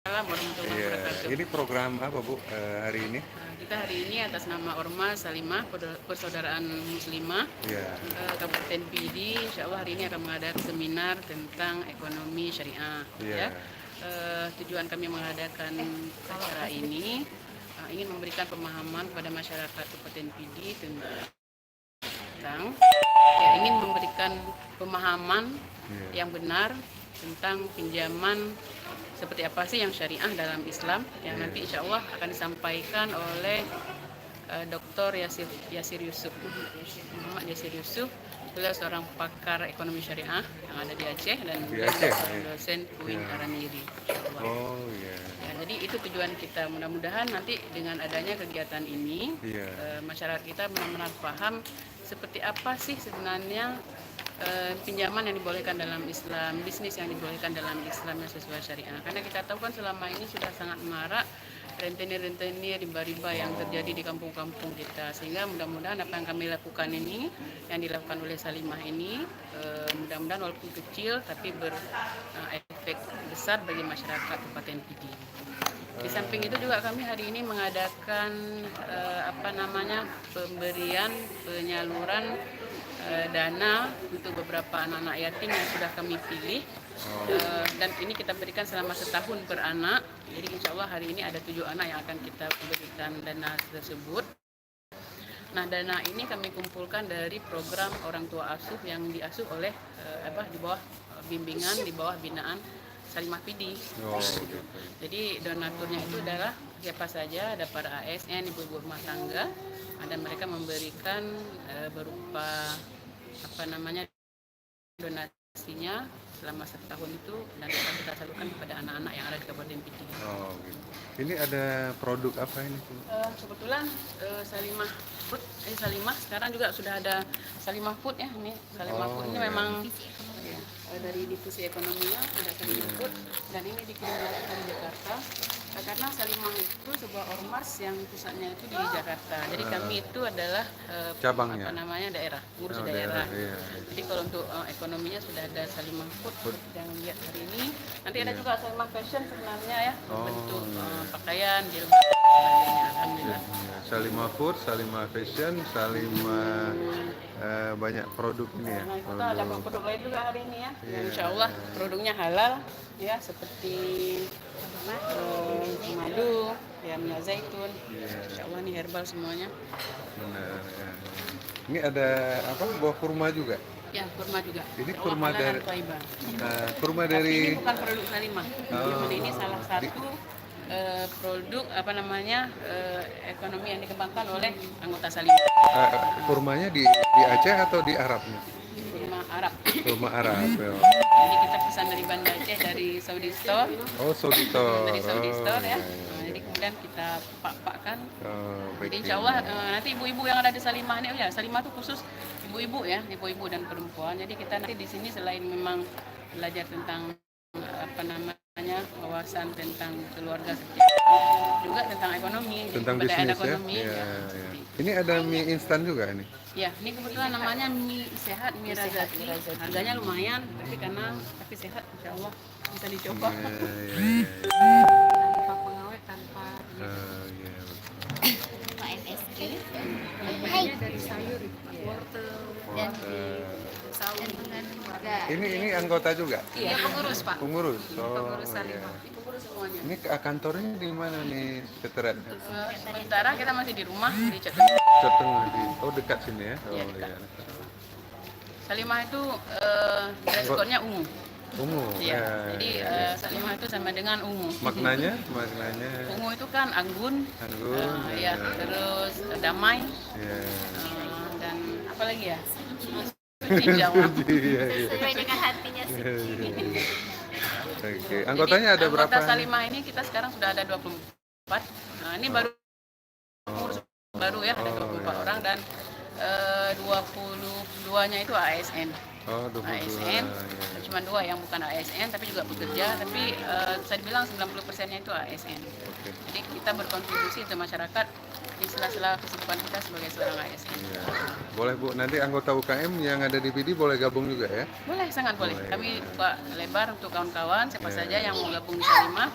Assalamualaikum warahmatullahi Iya, wabarakatuh. ini program apa Bu hari ini? Kita hari ini atas nama Ormas Salimah Persaudaraan Muslimah Iya, Kabupaten Pidi, insya Allah hari ini akan mengadakan seminar tentang ekonomi syariah. Ya. iya, Tujuan kami mengadakan acara ini ingin memberikan pemahaman kepada masyarakat Kabupaten Pidi tentang ingin memberikan pemahaman iya, yang benar tentang pinjaman seperti apa sih yang syariah dalam Islam yang iya. nanti insya Allah akan disampaikan oleh Dr. Yasir Yusuf, Muhammad Yasir Yusuf. Beliau seorang pakar ekonomi syariah yang ada di Aceh dan Di beliau Aceh, seorang iya. dosen UIN Iya. Araniri. Oh iya, Ya, jadi itu tujuan kita. Mudah-mudahan nanti dengan adanya kegiatan ini iya, masyarakat kita benar-benar paham seperti apa sih sebenarnya pinjaman yang dibolehkan dalam Islam, bisnis yang dibolehkan dalam Islam yang sesuai syariah. Karena kita tahu kan selama ini sudah sangat marak rentenir-rentenir riba-riba yang terjadi di kampung-kampung kita. Sehingga mudah-mudahan apa yang kami lakukan ini, yang dilakukan oleh Salimah ini, mudah-mudahan walaupun kecil tapi berefek besar bagi masyarakat Kabupaten Pidi. Di samping itu juga kami hari ini mengadakan pemberian penyaluran dana untuk beberapa anak-anak yatim yang sudah kami pilih. Dan ini kita berikan selama setahun per anak. Jadi insya Allah hari ini ada 7 anak yang akan kita berikan dana tersebut. Nah, dana ini kami kumpulkan dari program orang tua asuh yang diasuh oleh di bawah bimbingan, di bawah binaan Salimah Pidi. oh gitu. Jadi donaturnya itu adalah siapa saja, ada para ASN, ibu-ibu rumah tangga, dan mereka memberikan berupa donasinya selama setahun itu dan akan kita salurkan kepada anak-anak yang ada di Kabupaten Pidi. Oh gitu. Ini ada produk apa ini Bu? Kebetulan Salimah Food, Salimah sekarang juga sudah ada Salimah Food ya. Ini Salimah Oh, Food ini iya. memang dari divisi ekonominya ada Salimah Food dan ini dikirim langsung dari Jakarta. Karena Salimah itu sebuah ormas yang pusatnya itu di Jakarta. Jadi kami itu adalah Cabangnya? daerah, ngurus Oh, daerah. iya. Jadi kalau untuk ekonominya sudah ada Salimah Food yang lihat hari ini. Nanti ada juga Salimah Fashion sebenarnya ya, Oh, bentuk iya. pakaian, jilbab, dan sebagainya. Alhamdulillah. Iya. Salimah Food, Salimah Fashion, Salimah banyak produk ini ya. Nah, kita ada produk lain juga hari ini ya. Yang insya Allah produknya halal ya, seperti madu, ya minyak zaitun. Insya Allah ini herbal semuanya. Benar ya. Ini ada apa? Buah kurma juga. Ya, kurma juga. Ini Insya Allah kurma halal dan dari thayyibah. kurma Tapi ini dari bukan produk Salimah. Ini salah satu produk ekonomi yang dikembangkan oleh anggota Salimah. kurmanya di Aceh atau di Arabnya? Kurma Arab. Kurma Arab. Ya. Jadi kita pesan dari Banda Aceh dari Saudi Store. Oh, Soditor. Dari Saudi Store ya. Iya, iya. Nah, jadi kemudian kita pak-pakkan. Oh, Jadi baik. insya Allah nanti ibu-ibu yang ada di Salimah ini, Salimah itu khusus ibu-ibu ya, ibu-ibu dan perempuan. Jadi kita nanti di sini selain memang belajar tentang wawasan tentang keluarga juga tentang ekonomi, Tentang pemberdayaan bisnis ya. ekonomi. Iya, Ya, iya. Ini ada mie instan juga ini. ya, ini kebetulan namanya mie sehat, mie Razaki. Harganya lumayan, tapi sehat, insya Allah bisa dicoba. Iya, iya, iya. Tanpa pengawet, tanpa Iya, betul. Pak MSG bahannya dari sayur, wortel, dan sawi. mengandung juga Ini anggota juga? Iya, pengurus Pak. Pengurus. Pengurus iya. Salimah. Ini pengurus semuanya. Ini kantornya di mana nih, sekretariat? Sementara kita masih di rumah di Ceteng. Jateng di. Oh, dekat sini ya. Oh, Iya, dekat. iya. Salimah itu dress code-nya ungu. Ungu. Iya. Ya, Jadi iya. Salimah itu sama dengan ungu. Maknanya Ungu itu kan anggun, anggun. ya, terus damai, Iya. dan apa lagi ya? Suci, insya Allah. Iya, iya. sesuai dengan hatinya sih. Iya, iya. Oke, anggotanya ada Jadi, berapa? Anggota Salimah ini kita sekarang sudah ada 24. Nah, ini baru pengurus baru ya, ada 24 orang dan 22-nya itu ASN. Oh, 22. ASN, Iya. cuma 2 yang bukan ASN tapi juga bekerja, tapi bisa dibilang 90%-nya itu ASN. Oke. Jadi kita berkontribusi untuk masyarakat di sela-sela kesibukan kita sebagai seorang ASN. Iya. Boleh Bu, nanti anggota UKM yang ada di PD boleh gabung juga ya? Boleh, sangat boleh. Boleh. Kami buka lebar untuk kawan-kawan siapa Iya. saja yang mau gabung di Salimah